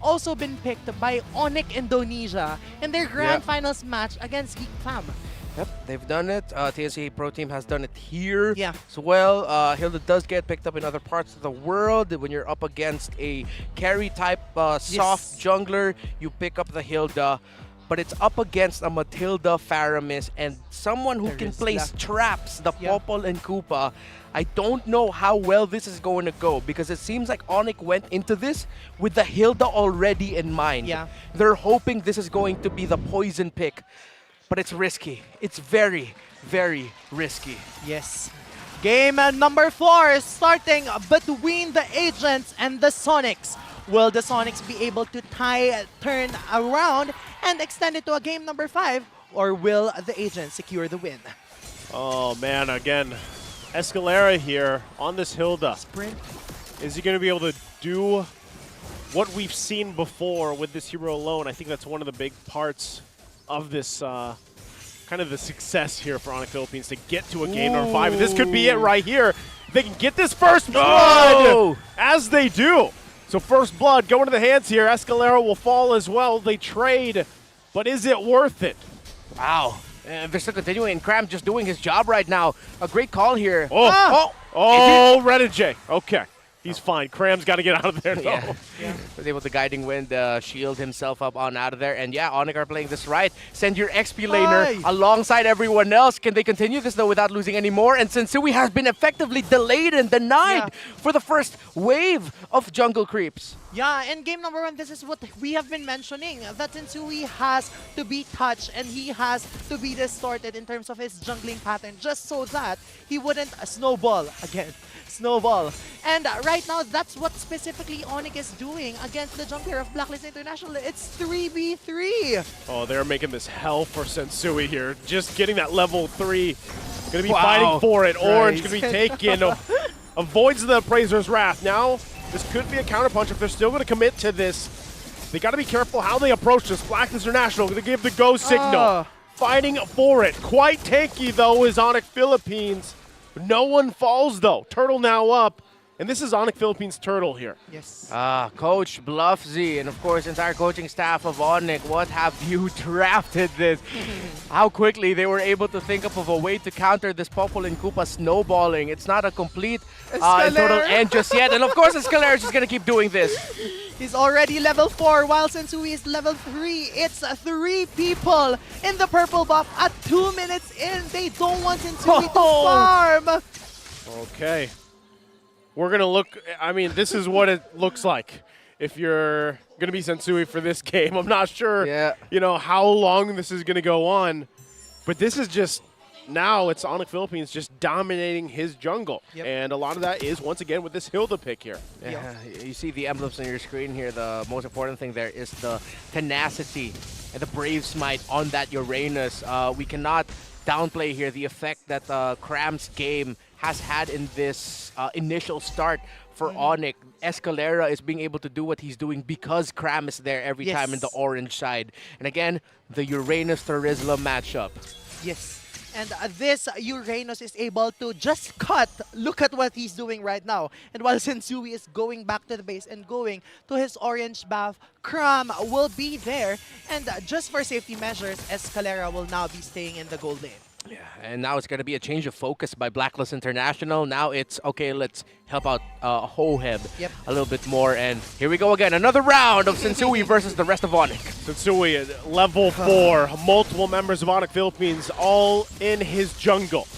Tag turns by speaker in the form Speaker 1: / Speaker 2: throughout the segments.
Speaker 1: also been picked by Onic Indonesia in their grand finals match against Geek Fam.
Speaker 2: Yep, they've done it. TNC Pro Team has done it here
Speaker 1: Yeah.
Speaker 2: as well. Hilda does get picked up in other parts of the world. When you're up against a carry-type soft jungler, you pick up the Hilda. But it's up against a Matilda, Faramis, and someone who can place traps, the Popol and Koopa. I don't know how well this is going to go because it seems like Onic went into this with the Hilda already in mind.
Speaker 1: Yeah.
Speaker 2: They're hoping this is going to be the poison pick. But it's risky. It's very, very risky.
Speaker 1: Yes. Game number 4 is starting between the Agents and the Sonics. Will the Sonics be able to turn around and extend it to a game number 5? Or will the Agents secure the win?
Speaker 3: Oh man, again, Escalera here on this Hilda.
Speaker 1: Sprint.
Speaker 3: Is he going to be able to do what we've seen before with this hero alone? I think that's one of the big parts of this kind of the success here for Onic Philippines to get to a game number 5. And this could be it right here. If they can get this first blood, as they do. So first blood going to the hands here. Escalera will fall as well. They trade, but is it worth it?
Speaker 2: Wow. They're still continuing, and Cram just doing his job right now. A great call here.
Speaker 3: Renegade. Okay. He's fine. Cram's got to get out of there, though.
Speaker 2: Was able to guiding wind, shield himself up on out of there. And yeah, Onic are playing this right. Send your XP laner alongside everyone else. Can they continue this, though, without losing any more? And Sensui has been effectively delayed and denied for the first wave of jungle creeps.
Speaker 1: Yeah, in game number 1, this is what we have been mentioning. That Sensui has to be touched and he has to be distorted in terms of his jungling pattern just so that he wouldn't snowball again. Snowball. And right now, that's what specifically Onic is doing against the jungler of Blacklist International. It's 3v3.
Speaker 3: Oh, they're making this hell for Sensui here. Just getting that level 3. Going to be fighting for it. Orange going to be taken. Avoids the Appraiser's Wrath. Now, this could be a counterpunch if they're still going to commit to this. They got to be careful how they approach this. Blacklist International going to give the go signal. Fighting for it. Quite tanky, though, is Onic Philippines. No one falls, though. Turtle now up. And this is Onic Philippines Turtle here.
Speaker 1: Yes.
Speaker 2: Coach Bluffzy and, of course, entire coaching staff of Onic. What have you drafted this? How quickly they were able to think up of a way to counter this Popol and Koopa snowballing. It's not a complete total end just yet. And, of course, Escalera is just going to keep doing this.
Speaker 1: He's already level 4 while Sensui is level 3. It's 3 people in the purple buff at 2 minutes in. They don't want Sensui to farm.
Speaker 3: Okay. We're going to look, I mean, this is what it looks like if you're going to be Sensui for this game. I'm not sure, you know, how long this is going to go on. But this is just, now it's Onic Philippines just dominating his jungle. And a lot of that is, once again, with this Hilda pick here.
Speaker 2: You see the emblems on your screen here. The most important thing there is the tenacity and the Brave Smite on that Uranus. We cannot downplay here the effect that Cram's game has had in this initial start for Onic. Escalera is being able to do what he's doing because Cram is there every time in the orange side. And again, the Uranus-Therizla matchup.
Speaker 1: Yes. And this Uranus is able to just cut. Look at what he's doing right now. And while Sensui is going back to the base and going to his orange buff, Cram will be there. And just for safety measures, Escalera will now be staying in the gold lane.
Speaker 2: Yeah, and now it's going to be a change of focus by Blacklist International. Now it's, okay, let's help out Hoheb a little bit more. And here we go again. Another round of Sensui versus the rest of Onic.
Speaker 3: Sensui at level 4. Multiple members of Onic Philippines all in his jungle.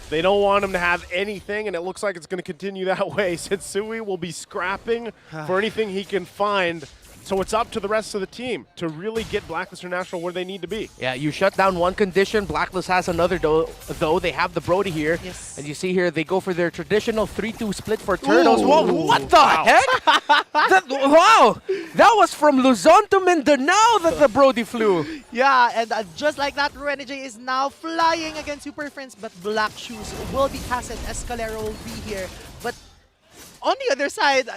Speaker 3: They don't want him to have anything, and it looks like it's going to continue that way. Sensui will be scrapping for anything he can find. So it's up to the rest of the team to really get Blacklist International where they need to be.
Speaker 2: Yeah, you shut down one condition. Blacklist has another, though. They have the Brody here.
Speaker 1: Yes.
Speaker 2: And you see here, they go for their traditional 3-2 split for Turtles. Whoa, what the heck? Wow! That was from Luzon to Mindanao that the Brody flew.
Speaker 1: Yeah, and just like that, Renegade is now flying against Super Friends, but Black Shoes will be casted. Escalera will be here. But on the other side,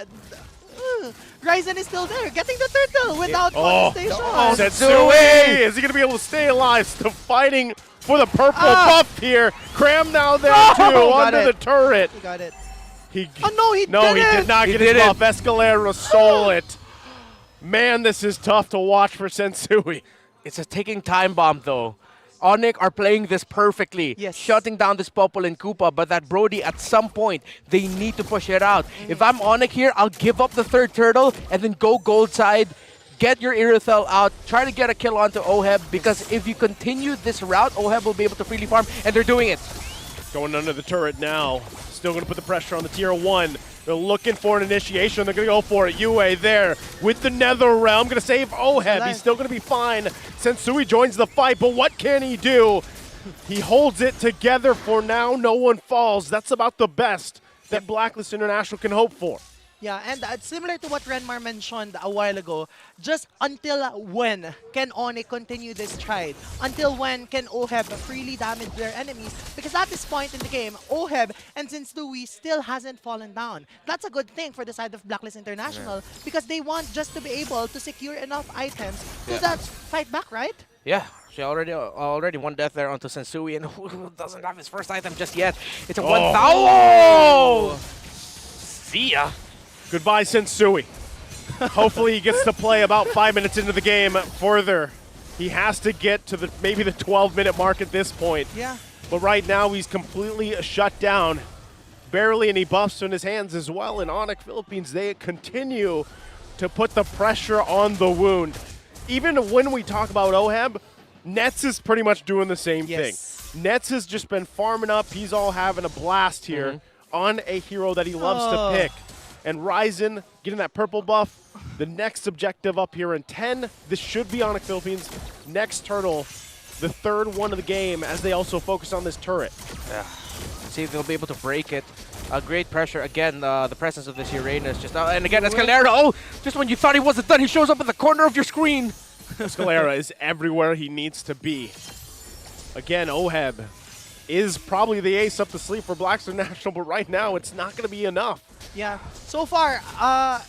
Speaker 1: Ryzen is still there, getting the turtle without contestation.
Speaker 3: Sensui! Is he going to be able to stay alive? Still fighting for the purple buff here. Cram now there too, under the turret.
Speaker 1: He got it.
Speaker 3: He
Speaker 1: no, he
Speaker 3: did not get his buff. Escalera stole it. Man, this is tough to watch for Sensui.
Speaker 2: It's a ticking time bomb, though. Onic are playing this perfectly,
Speaker 1: Yes.
Speaker 2: shutting down this Popol and Koopa, but that Brody, at some point, they need to push it out. If I'm Onic here, I'll give up the third turtle and then go gold side, get your Irithel out, try to get a kill onto Oheb, because if you continue this route, Oheb will be able to freely farm, and they're doing it.
Speaker 3: Going under the turret now. Still going to put the pressure on the tier 1. They're looking for an initiation. They're going to go for it. Yue there with the Nether Realm. Going to save Oheb. He's still going to be fine. Sensui joins the fight, but what can he do? He holds it together for now. No one falls. That's about the best that Blacklist International can hope for.
Speaker 1: Yeah, and similar to what Renmar mentioned a while ago, just until when can Onic continue this stride? Until when can Oheb freely damage their enemies? Because at this point in the game, Oheb and Sensui still hasn't fallen down. That's a good thing for the side of Blacklist International because they want just to be able to secure enough items to that fight back, right?
Speaker 2: Yeah, she already one death there onto Sensui, and who doesn't have his first item just yet? It's a 1,000. Oh! See ya.
Speaker 3: Goodbye, Sensui. Hopefully he gets to play about 5 minutes into the game further. He has to get to maybe the 12-minute mark at this point.
Speaker 1: Yeah.
Speaker 3: But right now he's completely shut down. Barely any buffs in his hands as well. And Onic Philippines, they continue to put the pressure on the wound. Even when we talk about Oheb, Nets is pretty much doing the same thing. Nets has just been farming up. He's all having a blast here on a hero that he loves to pick. And Ryzen getting that purple buff. The next objective up here in 10. This should be Onic Philippines' next turtle, the third one of the game, as they also focus on this turret.
Speaker 2: Yeah. See if they'll be able to break it. Great pressure. Again, the presence of this Uranus. And again, Escalera. Oh, just when you thought he wasn't done, he shows up in the corner of your screen.
Speaker 3: Escalera is everywhere he needs to be. Again, Oheb is probably the ace up the sleeve for Blacks International, but right now it's not going to be enough.
Speaker 1: Yeah. So far,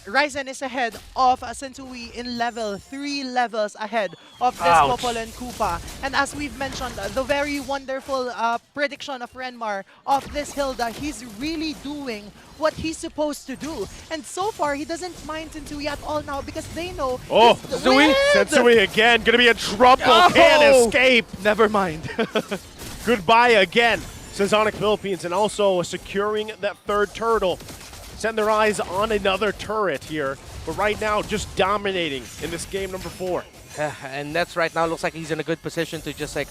Speaker 1: Ryzen is ahead of Sensui in level, 3 levels ahead of this Popol and Koopa. And as we've mentioned, the very wonderful prediction of Renmar of this Hilda, he's really doing what he's supposed to do. And so far, he doesn't mind Sensui at all now because they know...
Speaker 3: Oh, Sensui again, going to be in trouble, can't escape.
Speaker 1: Never mind.
Speaker 3: Goodbye again, says Onic Philippines, and also securing that third turtle. Setting their eyes on another turret here, but right now just dominating in this game number 4.
Speaker 2: And Nets right now looks like he's in a good position to just like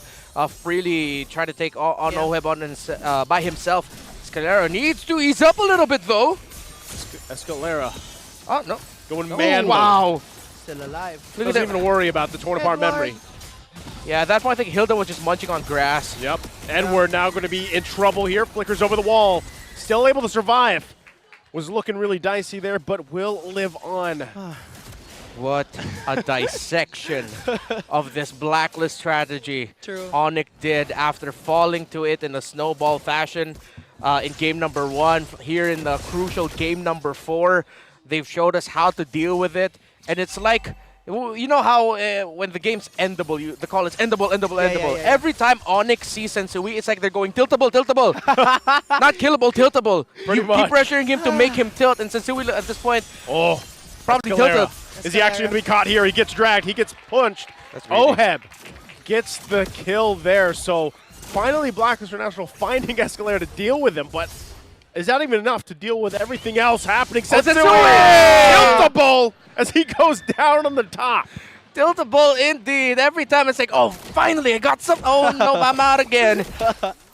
Speaker 2: freely try to take on Oheb on by himself. Escalera needs to ease up a little bit though.
Speaker 3: Escalera.
Speaker 2: Oh no.
Speaker 3: Going man mode.
Speaker 2: Wow.
Speaker 1: Still alive.
Speaker 3: Doesn't even worry about the torn apart memory.
Speaker 2: Yeah, at that point I think Hilda was just munching on grass.
Speaker 3: Yep. And we're now going to be in trouble here. Flickers over the wall. Still able to survive. Was looking really dicey there, but will live on.
Speaker 2: What a dissection of this Blacklist strategy
Speaker 1: True.
Speaker 2: Onic did after falling to it in a snowball fashion in game number 1. Here in the crucial game number 4, they've showed us how to deal with it. And it's like, you know how when the game's endable, they call it endable.
Speaker 1: Yeah.
Speaker 2: Every time Onic sees Sensui, it's like they're going tiltable. Not killable, tiltable.
Speaker 3: Pretty
Speaker 2: You
Speaker 3: much.
Speaker 2: keep pressuring him to make him tilt, and Sensui at this point, probably
Speaker 3: Escalera.
Speaker 2: tilted.
Speaker 3: Is he actually going to be caught here? He gets dragged. He gets punched. Oheb gets the kill there. So finally, Blacklist International finding Escalera to deal with him, but is that even enough to deal with everything else happening? Tiltable as he goes down on the top.
Speaker 2: Tiltable indeed. Every time it's like, oh, finally, I got some. Oh, no, I'm out again.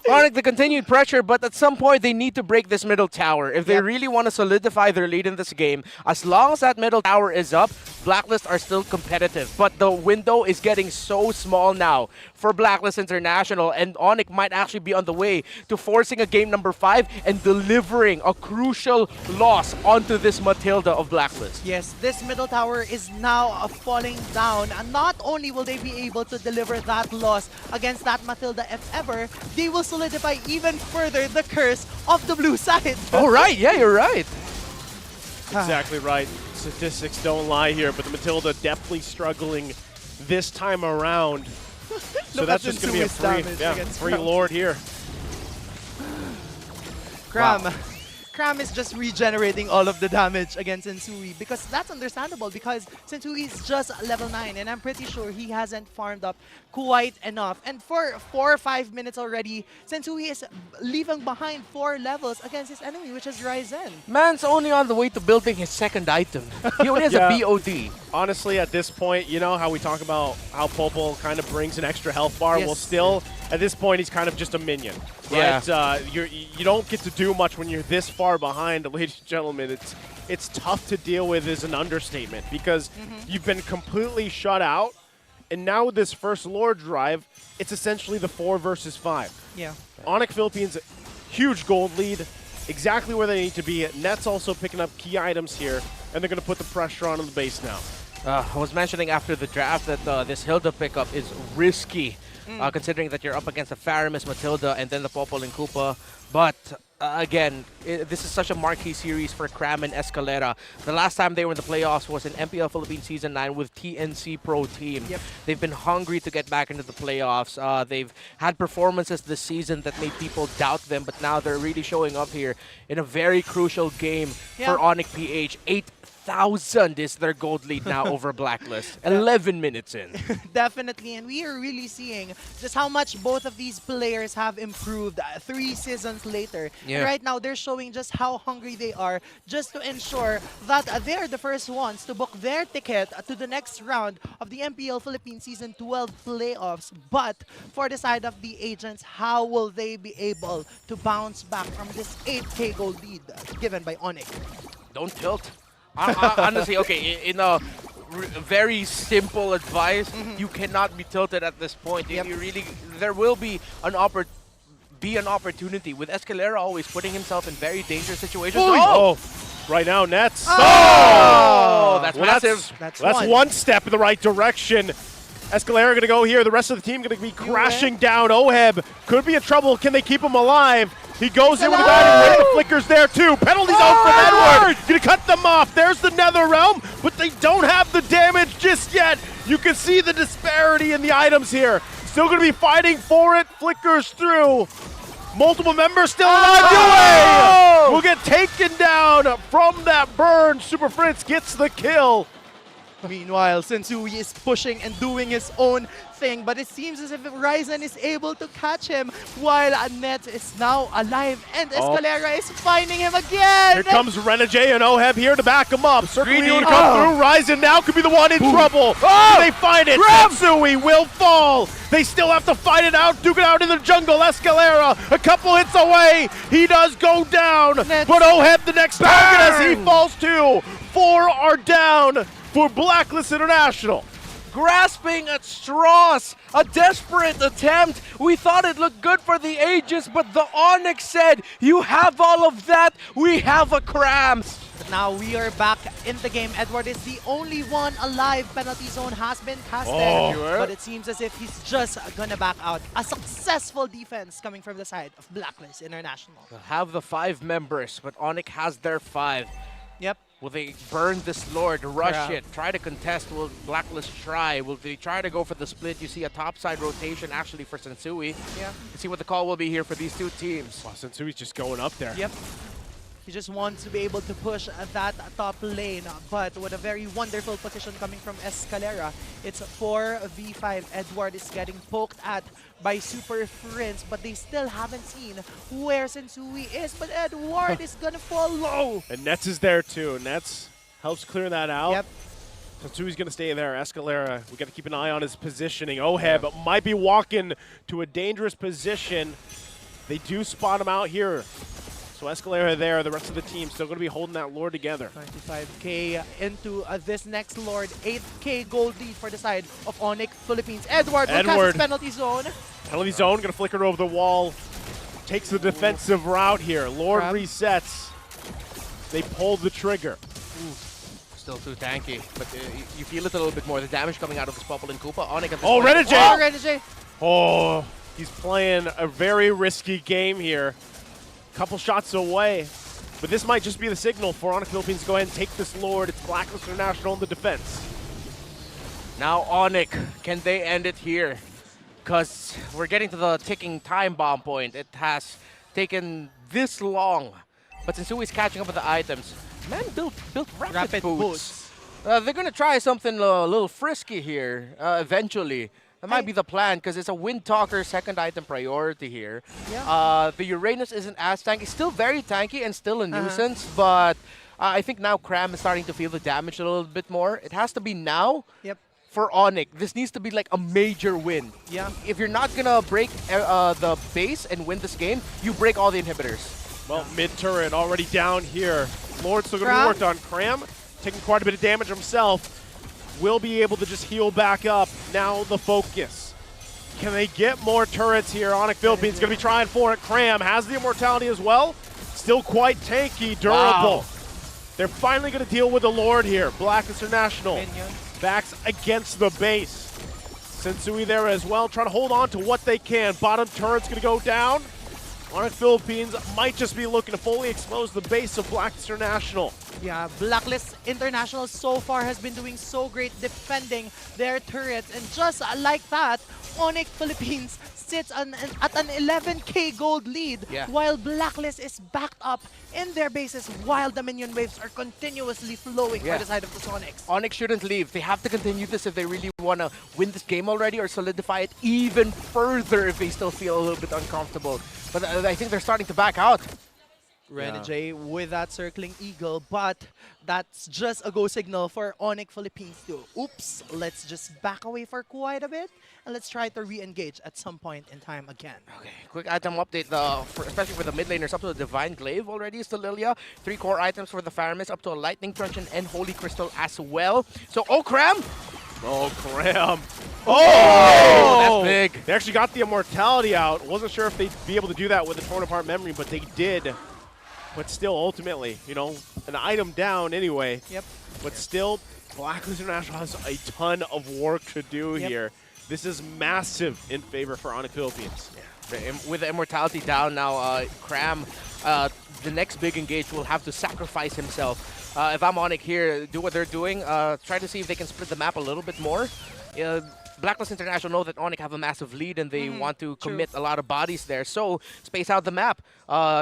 Speaker 2: Onic, the continued pressure, but at some point, they need to break this middle tower. If they really want to solidify their lead in this game, as long as that middle tower is up, Blacklist are still competitive. But the window is getting so small now for Blacklist International, and Onic might actually be on the way to forcing a game number 5 and delivering a crucial loss onto this Matilda of Blacklist.
Speaker 1: Yes, this middle tower is now falling down. And not only will they be able to deliver that loss against that Matilda if ever, they will solidify even further the curse of the blue side.
Speaker 2: Oh, right. Yeah, you're right.
Speaker 3: Exactly right. Statistics don't lie here, but the Matilda definitely struggling this time around. So that's just going to be a free lord here.
Speaker 1: Cram.
Speaker 3: Wow.
Speaker 1: Cram is just regenerating all of the damage against Sensui because that's understandable because Sensui is just level 9 and I'm pretty sure he hasn't farmed up quite enough. And for 4 or 5 minutes already, Sensui is leaving behind 4 levels against his enemy, which is Ryzen.
Speaker 2: Man's only on the way to building his second item. He only has
Speaker 3: Yeah.
Speaker 2: a BOD.
Speaker 3: Honestly, at this point, you know how we talk about how Popol kind of brings an extra health bar?
Speaker 1: Yes.
Speaker 3: Well, still, at this point, he's kind of just a minion.
Speaker 2: Yeah.
Speaker 3: Right? You don't get to do much when you're this far behind, ladies and gentlemen. It's tough to deal with is an understatement because you've been completely shut out, and now with this first Lord drive, it's essentially the 4 versus 5.
Speaker 1: Yeah.
Speaker 3: Onic Philippines, huge gold lead, exactly where they need to be. Nets also picking up key items here, and they're going to put the pressure on the base now.
Speaker 2: I was mentioning after the draft that this Hilda pickup is risky, considering that you're up against a Faramis, Matilda, and then the Popol and Koopa. But again, this is such a marquee series for Cram and Escalera. The last time they were in the playoffs was in MPL Philippines Season 9 with TNC Pro Team.
Speaker 1: Yep.
Speaker 2: They've been hungry to get back into the playoffs. They've had performances this season that made people doubt them, but now they're really showing up here in a very crucial game for Onic PH. 8,000 is their gold lead now over Blacklist. 11 minutes in.
Speaker 1: Definitely, and we are really seeing just how much both of these players have improved 3 seasons later.
Speaker 2: Yeah.
Speaker 1: And right now, they're showing just how hungry they are just to ensure that they're the first ones to book their ticket to the next round of the MPL Philippines Season 12 playoffs. But for the side of the agents, how will they be able to bounce back from this 8K gold lead given by Onic?
Speaker 2: Don't tilt. Honestly, okay, in a very simple advice, you cannot be tilted at this point.
Speaker 1: Yep.
Speaker 2: You really, there will be an opportunity with Escalera always putting himself in very dangerous situations.
Speaker 3: Oh, right now, Nets.
Speaker 2: Oh, that's
Speaker 3: Well,
Speaker 2: massive.
Speaker 1: That's
Speaker 3: one step in the right direction. Escalera going to go here. The rest of the team going to be crashing down. Oheb could be in trouble. Can they keep him alive? He goes in with the guiding ring. The flicker's there too. Penalties out from Edward. Going to cut them off. There's the Nether Realm, but they don't have the damage just yet. You can see the disparity in the items here. Still going to be fighting for it. Flickers through. Multiple members still alive. Yue will get taken down from that burn. Super Fritz gets the kill.
Speaker 1: Meanwhile, Sensui is pushing and doing his own thing, but it seems as if Ryzen is able to catch him while Net is now alive and Escalera is finding him again!
Speaker 3: Here comes Renegade and Oheb here to back him up. Circling
Speaker 2: Greedy.
Speaker 3: to come through. Ryzen now could be the one in trouble. Do they find it? Sensui will fall. They still have to fight it out. Duke it out in the jungle. Escalera a couple hits away. He does go down.
Speaker 1: Nets.
Speaker 3: But Oheb the next target as he falls too. 4 are down for Blacklist International.
Speaker 2: Grasping at straws, a desperate attempt. We thought it looked good for the Aegis, but the Onyx said, you have all of that, we have a Cram.
Speaker 1: But now we are back in the game. Edward is the only one alive. Penalty zone has been casted, but it seems as if he's just gonna back out. A successful defense coming from the side of Blacklist International.
Speaker 2: Have the 5 members, but Onyx has their 5.
Speaker 1: Yep.
Speaker 2: Will they burn this Lord, rush
Speaker 1: Yeah.
Speaker 2: it, try to contest? Will Blacklist try? Will they try to go for the split? You see a topside rotation actually for Sensui.
Speaker 1: Yeah.
Speaker 2: Let's see what the call will be here for these 2 teams.
Speaker 3: Wow, Sensui's just going up there.
Speaker 1: Yep. He just wants to be able to push that top lane, but with a very wonderful position coming from Escalera. It's 4v5. Edward is getting poked at by Super Prince, but they still haven't seen where Sensui is, but Edward is gonna fall low.
Speaker 3: And Nets is there too. Nets helps clear that out.
Speaker 1: Yep.
Speaker 3: Sensui's going to stay there. Escalera, we got to keep an eye on his positioning. Oheb might be walking to a dangerous position. They do spot him out here. So Escalera there, the rest of the team still going to be holding that Lord together.
Speaker 1: 95k into this next Lord. 8k gold lead for the side of Onic Philippines. Edward will cast his penalty zone.
Speaker 3: Penalty zone, going to flicker over the wall. Takes the defensive route here. Lord
Speaker 1: Crab.
Speaker 3: resets. They pulled the trigger.
Speaker 2: Still too tanky, but you feel it a little bit more. The damage coming out of this Popol and Koopa. Onyx at this
Speaker 3: Oh,
Speaker 2: point.
Speaker 3: Renegade!
Speaker 1: Oh, Renegade.
Speaker 3: Oh, he's playing a very risky game here. Couple shots away. But this might just be the signal for Onic Philippines to go ahead and take this Lord. It's Blacklist International in the defense.
Speaker 2: Now Onic, can they end it here? Because we're getting to the ticking time bomb point. It has taken this long But Sensui's catching up with the items. Man, built rapid
Speaker 1: Rapid
Speaker 2: boots.
Speaker 1: boots.
Speaker 2: They're gonna try something a little frisky here. Eventually, that might be the plan because it's a Wind Talker second item priority here.
Speaker 1: Yeah.
Speaker 2: The Uranus isn't as tanky. Still very tanky and still a nuisance, but I think now Cram is starting to feel the damage a little bit more. It has to be now.
Speaker 1: Yep.
Speaker 2: For Onic, this needs to be like a major win.
Speaker 1: Yeah.
Speaker 2: If you're not gonna break the base and win this game, you break all the inhibitors.
Speaker 3: Well, mid-turret already down here. Lord still going to be worked on. Cram taking quite a bit of damage himself. Will be able to just heal back up. Now the focus. Can they get more turrets here? Onic Philippines going to be trying for it. Cram has the immortality as well. Still quite tanky, durable.
Speaker 2: Wow.
Speaker 3: They're finally going to deal with the Lord here. Blacklist International
Speaker 1: Minions.
Speaker 3: backs against the base. Sensui there as well, trying to hold on to what they can. Bottom turret's going to go down. Onic Philippines might just be looking to fully expose the base of Blacklist International.
Speaker 1: Yeah, Blacklist International so far has been doing so great defending their turrets. And just like that, Onic Philippines sits at an 11k gold lead, while Blacklist is backed up in their bases while the minion waves are continuously flowing for the side of the Sonics.
Speaker 2: Onic shouldn't leave. They have to continue this if they really want to win this game already or solidify it even further if they still feel a little bit uncomfortable. But I think they're starting to back out.
Speaker 1: Renegade with that circling eagle, but that's just a go signal for Onic Philippines to, oops, let's just back away for quite a bit and let's try to re-engage at some point in time again.
Speaker 2: Okay, quick item update, especially for the mid laners, up to a Divine Glaive already is to Lilia. 3 core items for the Faramis, up to a Lightning Truncheon and Holy Crystal as well. So, Cram!
Speaker 3: Oh, Cram.
Speaker 2: Oh! That's big.
Speaker 3: They actually got the immortality out. Wasn't sure if they'd be able to do that with the torn apart memory, but they did. But still, ultimately, you know, an item down anyway.
Speaker 1: Yep.
Speaker 3: But still, Blacklist International has a ton of work to do here. This is massive in favor for Onic Philippines.
Speaker 2: With the immortality down now, Cram, the next big engage will have to sacrifice himself. If I'm Onic here, do what they're doing. Try to see if they can split the map a little bit more. Blacklist International know that Onic have a massive lead and they want to commit a lot of bodies there. So, space out the map.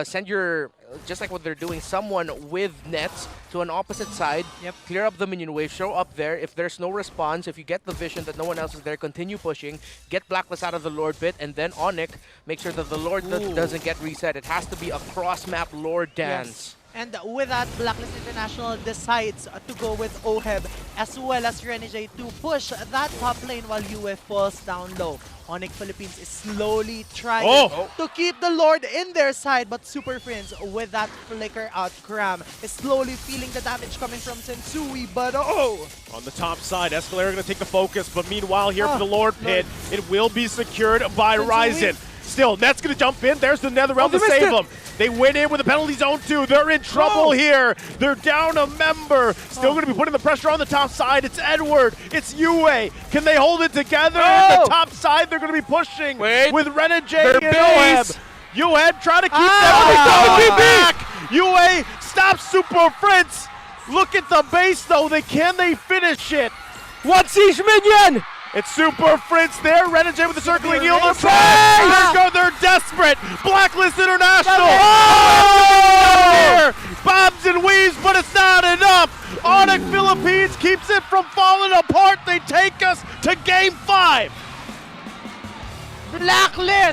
Speaker 2: Send your, just like what they're doing, someone with nets to an opposite side. Clear up the minion wave, show up there. If there's no response, if you get the vision that no one else is there, continue pushing. Get Blacklist out of the Lord pit, and then Onic, make sure that the Lord doesn't get reset. It has to be a cross-map Lord dance.
Speaker 1: And with that, Blacklist International decides to go with Oheb as well as Renegade to push that top lane while UF falls down low. Onic Philippines is slowly trying to keep the Lord in their side, but Super Prince with that flicker out Cram is slowly feeling the damage coming from Sensui, but
Speaker 3: on the top side, Escalera going to take the focus, but meanwhile here for the Lord pit, it will be secured by Ryzen. Still, Net's going to jump in. There's the Netherrealm to save them. They went in with the penalty zone too. They're in trouble here. They're down a member. Still going to be putting the pressure on the top side. It's Edward. It's Yue. Can they hold it together? The top side, they're going to be pushing with Renegade and Oheb. Yue trying to keep them back. Yue stops Super Prince. Look at the base though. Can they finish it?
Speaker 2: What's each minion?
Speaker 3: It's Super Prince there. Renegade with the circling heal. They're desperate. Blacklist International. Bobs and weaves, but it's not enough. Onic Philippines keeps it from falling apart. They take us to Game 5.
Speaker 1: Blacklist